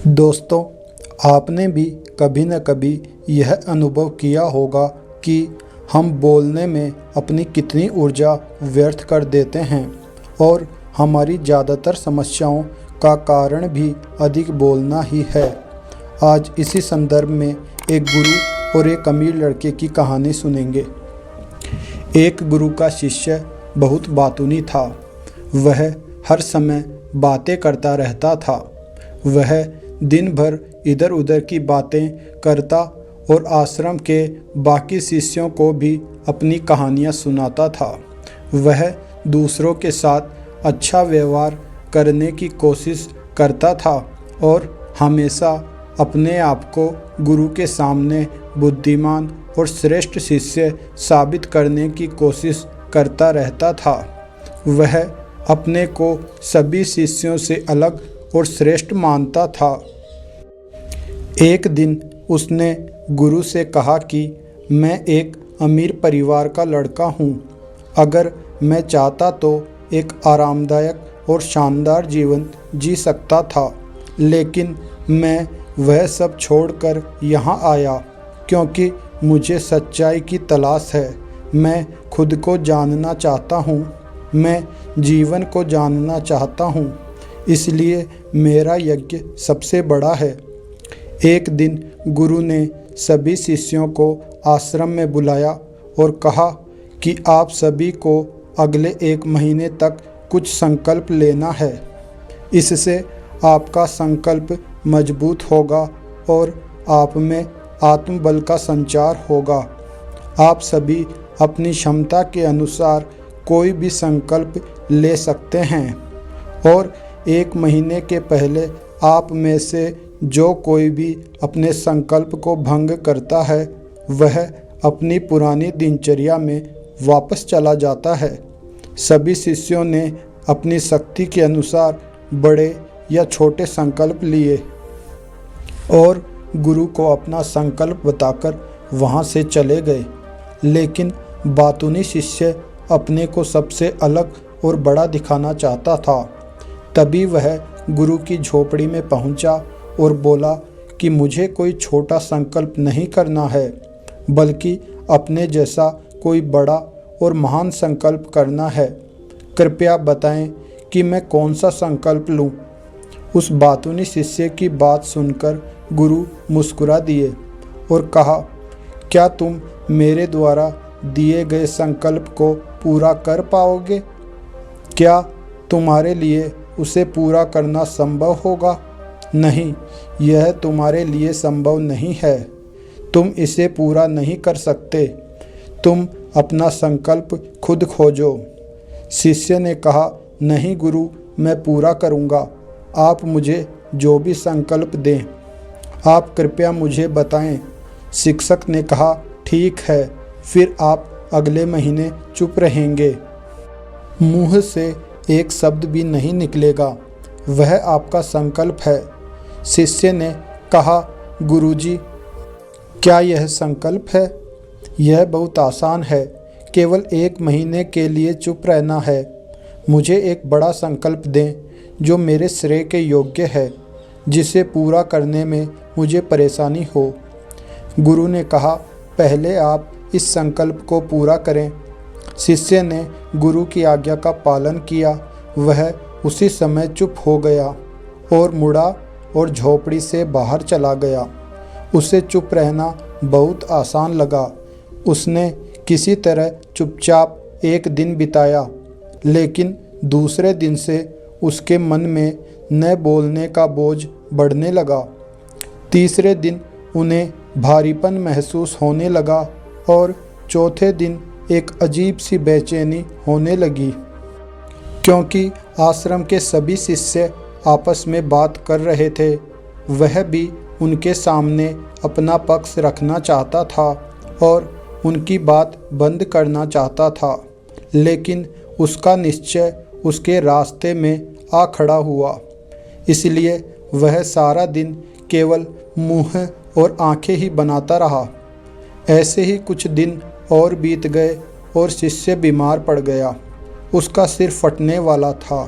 दोस्तों, आपने भी कभी न कभी यह अनुभव किया होगा कि हम बोलने में अपनी कितनी ऊर्जा व्यर्थ कर देते हैं और हमारी ज़्यादातर समस्याओं का कारण भी अधिक बोलना ही है। आज इसी संदर्भ में एक गुरु और एक अमीर लड़के की कहानी सुनेंगे। एक गुरु का शिष्य बहुत बातूनी था। वह हर समय बातें करता रहता था। वह दिन भर इधर उधर की बातें करता और आश्रम के बाकी शिष्यों को भी अपनी कहानियाँ सुनाता था। वह दूसरों के साथ अच्छा व्यवहार करने की कोशिश करता था और हमेशा अपने आप को गुरु के सामने बुद्धिमान और श्रेष्ठ शिष्य साबित करने की कोशिश करता रहता था। वह अपने को सभी शिष्यों से अलग और श्रेष्ठ मानता था। एक दिन उसने गुरु से कहा कि मैं एक अमीर परिवार का लड़का हूँ। अगर मैं चाहता तो एक आरामदायक और शानदार जीवन जी सकता था, लेकिन मैं वह सब छोड़कर यहाँ आया क्योंकि मुझे सच्चाई की तलाश है। मैं खुद को जानना चाहता हूँ। मैं जीवन को जानना चाहता हूँ। इसलिए मेरा यज्ञ सबसे बड़ा है। एक दिन गुरु ने सभी शिष्यों को आश्रम में बुलाया और कहा कि आप सभी को अगले 1 महीने तक कुछ संकल्प लेना है। इससे आपका संकल्प मजबूत होगा और आप में आत्मबल का संचार होगा। आप सभी अपनी क्षमता के अनुसार कोई भी संकल्प ले सकते हैं और 1 महीने के पहले आप में से जो कोई भी अपने संकल्प को भंग करता है वह अपनी पुरानी दिनचर्या में वापस चला जाता है। सभी शिष्यों ने अपनी शक्ति के अनुसार बड़े या छोटे संकल्प लिए और गुरु को अपना संकल्प बताकर वहां से चले गए। लेकिन बातूनी शिष्य अपने को सबसे अलग और बड़ा दिखाना चाहता था। तभी वह गुरु की झोपड़ी में पहुंचा और बोला कि मुझे कोई छोटा संकल्प नहीं करना है, बल्कि अपने जैसा कोई बड़ा और महान संकल्प करना है। कृपया बताएं कि मैं कौन सा संकल्प लूं। उस बातूनी शिष्य की बात सुनकर गुरु मुस्कुरा दिए और कहा, क्या तुम मेरे द्वारा दिए गए संकल्प को पूरा कर पाओगे? क्या तुम्हारे लिए उसे पूरा करना संभव होगा? नहीं, यह तुम्हारे लिए संभव नहीं है। तुम इसे पूरा नहीं कर सकते। तुम अपना संकल्प खुद खोजो। शिष्य ने कहा, नहीं गुरु, मैं पूरा करूँगा। आप मुझे जो भी संकल्प दें, आप कृपया मुझे बताएं। शिक्षक ने कहा, ठीक है, फिर आप अगले महीने चुप रहेंगे। मुँह से एक शब्द भी नहीं निकलेगा। वह आपका संकल्प है। शिष्य ने कहा, गुरुजी, क्या यह संकल्प है? यह बहुत आसान है। केवल 1 महीने के लिए चुप रहना है। मुझे एक बड़ा संकल्प दें जो मेरे श्रेय के योग्य है, जिसे पूरा करने में मुझे परेशानी हो। गुरु ने कहा, पहले आप इस संकल्प को पूरा करें। शिष्य ने गुरु की आज्ञा का पालन किया। वह उसी समय चुप हो गया और मुड़ा और झोपड़ी से बाहर चला गया। उसे चुप रहना बहुत आसान लगा। उसने किसी तरह चुपचाप एक दिन बिताया, लेकिन दूसरे दिन से उसके मन में न बोलने का बोझ बढ़ने लगा। तीसरे दिन उन्हें भारीपन महसूस होने लगा और चौथे दिन एक अजीब सी बेचैनी होने लगी, क्योंकि आश्रम के सभी शिष्य आपस में बात कर रहे थे। वह भी उनके सामने अपना पक्ष रखना चाहता था और उनकी बात बंद करना चाहता था, लेकिन उसका निश्चय उसके रास्ते में आ खड़ा हुआ। इसलिए वह सारा दिन केवल मुंह और आंखें ही बनाता रहा। ऐसे ही कुछ दिन और बीत गए और शिष्य बीमार पड़ गया। उसका सिर फटने वाला था।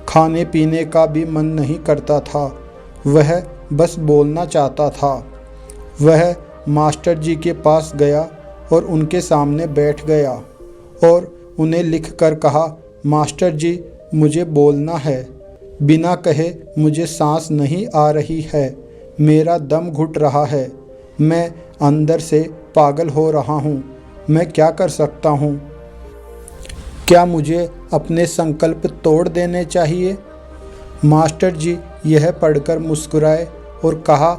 खाने पीने का भी मन नहीं करता था। वह बस बोलना चाहता था। वह मास्टर जी के पास गया और उनके सामने बैठ गया और उन्हें लिख कर कहा, मास्टर जी मुझे बोलना है। बिना कहे मुझे सांस नहीं आ रही है, मेरा दम घुट रहा है, मैं अंदर से पागल हो रहा हूँ, मैं क्या कर सकता हूँ? क्या मुझे अपने संकल्प तोड़ देने चाहिए? मास्टर जी यह पढ़कर मुस्कुराए और कहा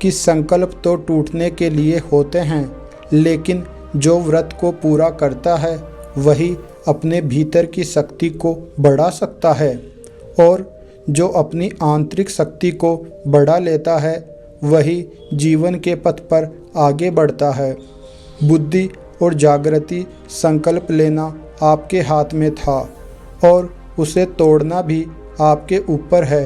कि संकल्प तो टूटने के लिए होते हैं, लेकिन जो व्रत को पूरा करता है वही अपने भीतर की शक्ति को बढ़ा सकता है, और जो अपनी आंतरिक शक्ति को बढ़ा लेता है वही जीवन के पथ पर आगे बढ़ता है। बुद्धि और जागृति संकल्प लेना आपके हाथ में था और उसे तोड़ना भी आपके ऊपर है।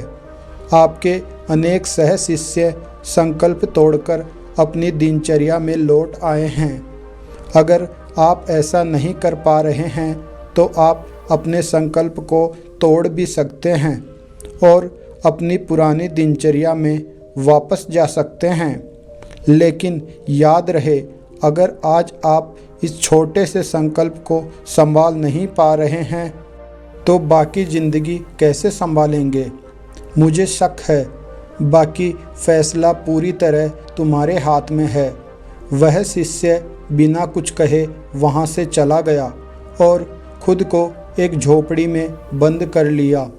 आपके अनेक सह शिष्य संकल्प तोड़कर अपनी दिनचर्या में लौट आए हैं। अगर आप ऐसा नहीं कर पा रहे हैं तो आप अपने संकल्प को तोड़ भी सकते हैं और अपनी पुरानी दिनचर्या में वापस जा सकते हैं। लेकिन याद रहे, अगर आज आप इस छोटे से संकल्प को संभाल नहीं पा रहे हैं तो बाकी ज़िंदगी कैसे संभालेंगे? मुझे शक है, बाकी फैसला पूरी तरह तुम्हारे हाथ में है। वह शिष्य बिना कुछ कहे वहाँ से चला गया और खुद को एक झोपड़ी में बंद कर लिया।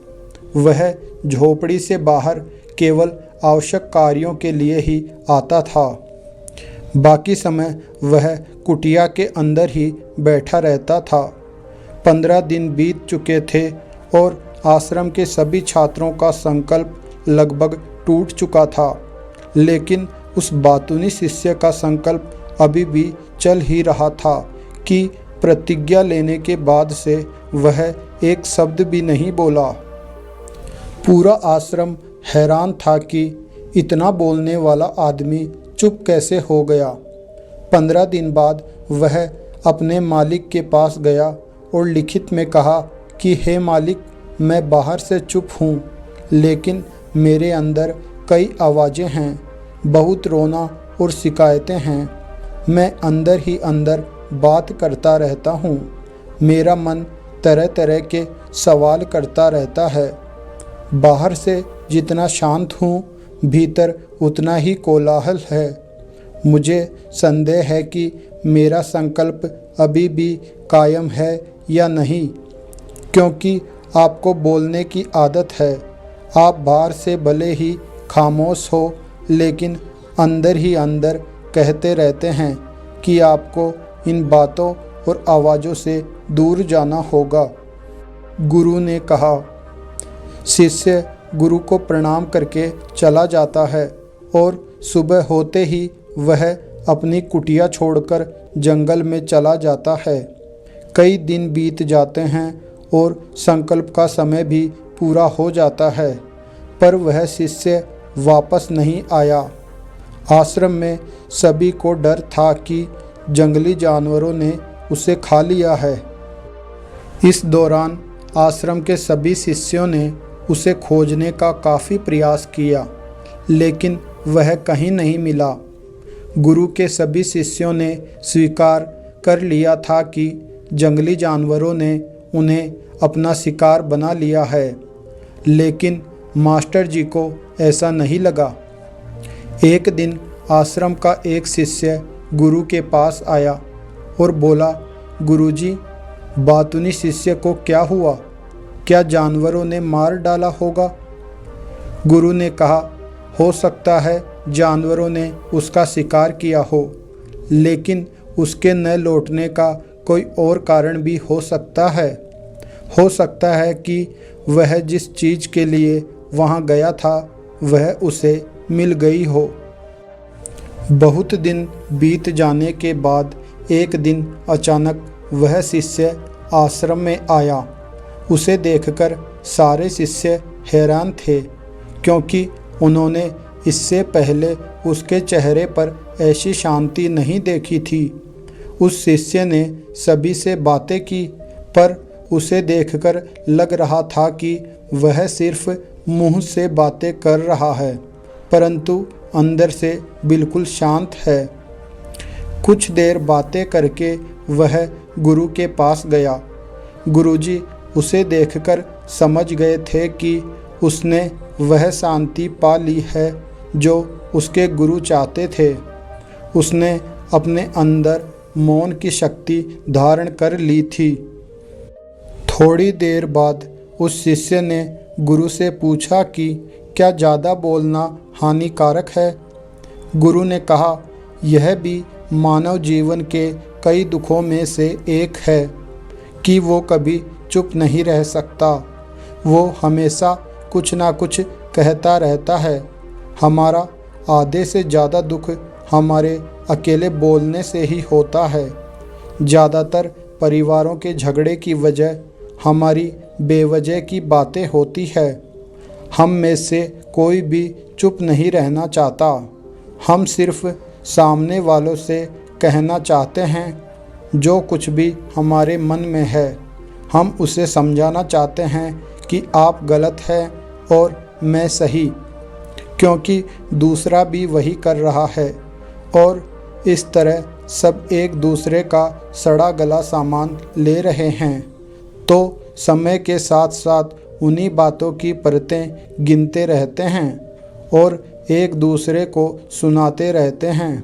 वह झोपड़ी से बाहर केवल आवश्यक कार्यों के लिए ही आता था। बाकी समय वह कुटिया के अंदर ही बैठा रहता था। 15 दिन बीत चुके थे और आश्रम के सभी छात्रों का संकल्प लगभग टूट चुका था, लेकिन उस बातूनी शिष्य का संकल्प अभी भी चल ही रहा था कि प्रतिज्ञा लेने के बाद से वह एक शब्द भी नहीं बोला। पूरा आश्रम हैरान था कि इतना बोलने वाला आदमी चुप कैसे हो गया। 15 दिन बाद वह अपने मालिक के पास गया और लिखित में कहा कि हे मालिक, मैं बाहर से चुप हूँ, लेकिन मेरे अंदर कई आवाज़ें हैं, बहुत रोना और शिकायतें हैं। मैं अंदर ही अंदर बात करता रहता हूँ। मेरा मन तरह तरह के सवाल करता रहता है। बाहर से जितना शांत हूँ, भीतर उतना ही कोलाहल है। मुझे संदेह है कि मेरा संकल्प अभी भी कायम है या नहीं, क्योंकि आपको बोलने की आदत है। आप बाहर से भले ही खामोश हो, लेकिन अंदर ही अंदर कहते रहते हैं कि आपको इन बातों और आवाज़ों से दूर जाना होगा। गुरु ने कहा। शिष्य गुरु को प्रणाम करके चला जाता है और सुबह होते ही वह अपनी कुटिया छोड़कर जंगल में चला जाता है। कई दिन बीत जाते हैं और संकल्प का समय भी पूरा हो जाता है, पर वह शिष्य वापस नहीं आया। आश्रम में सभी को डर था कि जंगली जानवरों ने उसे खा लिया है। इस दौरान आश्रम के सभी शिष्यों ने उसे खोजने का काफ़ी प्रयास किया, लेकिन वह कहीं नहीं मिला। गुरु के सभी शिष्यों ने स्वीकार कर लिया था कि जंगली जानवरों ने उन्हें अपना शिकार बना लिया है, लेकिन मास्टर जी को ऐसा नहीं लगा। एक दिन आश्रम का एक शिष्य गुरु के पास आया और बोला, गुरुजी, बातूनी शिष्य को क्या हुआ? क्या जानवरों ने मार डाला होगा? गुरु ने कहा, हो सकता है जानवरों ने उसका शिकार किया हो, लेकिन उसके न लौटने का कोई और कारण भी हो सकता है। हो सकता है कि वह जिस चीज़ के लिए वहाँ गया था वह उसे मिल गई हो। बहुत दिन बीत जाने के बाद एक दिन अचानक वह शिष्य आश्रम में आया। उसे देखकर सारे शिष्य हैरान थे, क्योंकि उन्होंने इससे पहले उसके चेहरे पर ऐसी शांति नहीं देखी थी। उस शिष्य ने सभी से बातें की, पर उसे देखकर लग रहा था कि वह सिर्फ मुंह से बातें कर रहा है परंतु अंदर से बिल्कुल शांत है। कुछ देर बातें करके वह गुरु के पास गया। गुरुजी उसे देखकर समझ गए थे कि उसने वह शांति पा ली है जो उसके गुरु चाहते थे। उसने अपने अंदर मौन की शक्ति धारण कर ली थी। थोड़ी देर बाद उस शिष्य ने गुरु से पूछा कि क्या ज़्यादा बोलना हानिकारक है? गुरु ने कहा, यह भी मानव जीवन के कई दुखों में से एक है कि वो कभी चुप नहीं रह सकता। वो हमेशा कुछ ना कुछ कहता रहता है। हमारा आधे से ज़्यादा दुख हमारे अकेले बोलने से ही होता है। ज़्यादातर परिवारों के झगड़े की वजह हमारी बेवजह की बातें होती है। हम में से कोई भी चुप नहीं रहना चाहता। हम सिर्फ सामने वालों से कहना चाहते हैं जो कुछ भी हमारे मन में है। हम उसे समझाना चाहते हैं कि आप गलत हैं और मैं सही, क्योंकि दूसरा भी वही कर रहा है। और इस तरह सब एक दूसरे का सड़ा गला सामान ले रहे हैं। तो समय के साथ साथ उन्हीं बातों की परतें गिनते रहते हैं और एक दूसरे को सुनाते रहते हैं।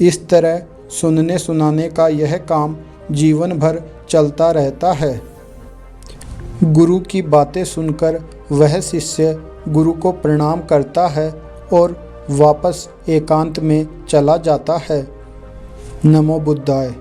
इस तरह सुनने सुनाने का यह काम जीवन भर चलता रहता है। गुरु की बातें सुनकर वह शिष्य गुरु को प्रणाम करता है और वापस एकांत में चला जाता है। नमो बुद्धाय।